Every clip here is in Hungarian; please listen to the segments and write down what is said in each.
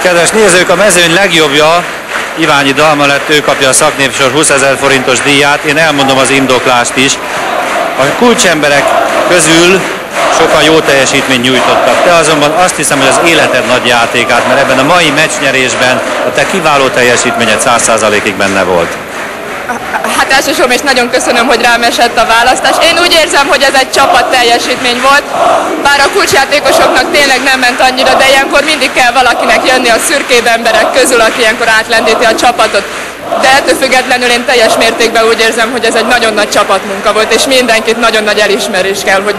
Kedves nézők, a mezőny legjobbja, Iványi Dalma lett, ő kapja a Szaknépsor 20 000 forintos díját. Én elmondom az indoklást is. A kulcsemberek közül sokan jó teljesítményt nyújtottak. Te azonban azt hiszem, hogy az életed nagy játékát, mert ebben a mai meccsnyerésben a te kiváló teljesítményed 100%-ig benne volt. Hát elsősorban is nagyon köszönöm, hogy rám esett a választás. Én úgy érzem, hogy ez egy csapat teljesítmény volt, bár a kulcsjátékosoknak tényleg nem ment annyira, de ilyenkor mindig kell valakinek jönni a szürkébb emberek közül, aki ilyenkor átlendíti a csapatot. De ettől függetlenül én teljes mértékben úgy érzem, hogy ez egy nagyon nagy csapatmunka volt, és mindenkit nagyon nagy elismerés kell, hogy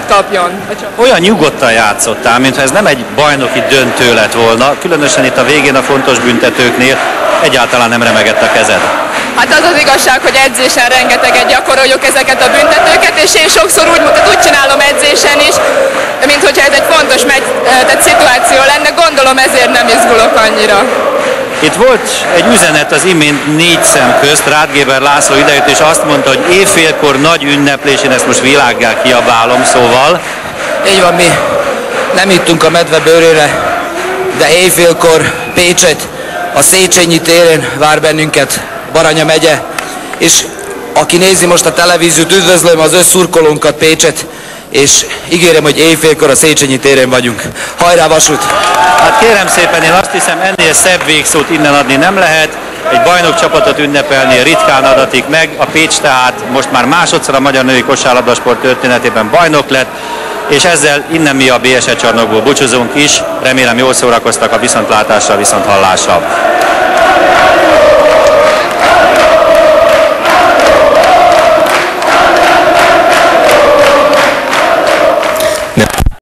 kapjon. Olyan nyugodtan játszottál, mintha ez nem egy bajnoki döntő lett volna, különösen itt a végén a fontos büntetőknél egyáltalán nem remegett a kezed. Hát az az igazság, hogy edzésen rengeteget gyakoroljuk ezeket a büntetőket, és én sokszor úgy csinálom edzésen is, mint hogyha ez egy fontos szituáció lenne, gondolom ezért nem izgulok annyira. Itt volt egy üzenet az imént 4 szem közt, Rád Géber László idejött és azt mondta, hogy éjfélkor nagy ünneplés, én ezt most világgá kiabálom, szóval. Így van, mi nem ittunk a medve bőrére, de éjfélkor Pécset, a Széchenyi téren vár bennünket Baranya megye, és aki nézi most a televíziót, üdvözlöm az összurkolónkat Pécset, és ígérem, hogy éjfélkor a Széchenyi téren vagyunk. Hajrá Vasút! Hát kérem szépen, én azt hiszem, ennél szebb végszót innen adni nem lehet. Egy bajnokcsapatot ünnepelni ritkán adatik meg. A Pécs tehát most már másodszor a magyar női kosárlabdasport történetében bajnok lett, és ezzel innen mi a BSE csarnokból búcsúzunk is. Remélem jól szórakoztak, a viszontlátásra, viszonthallásra.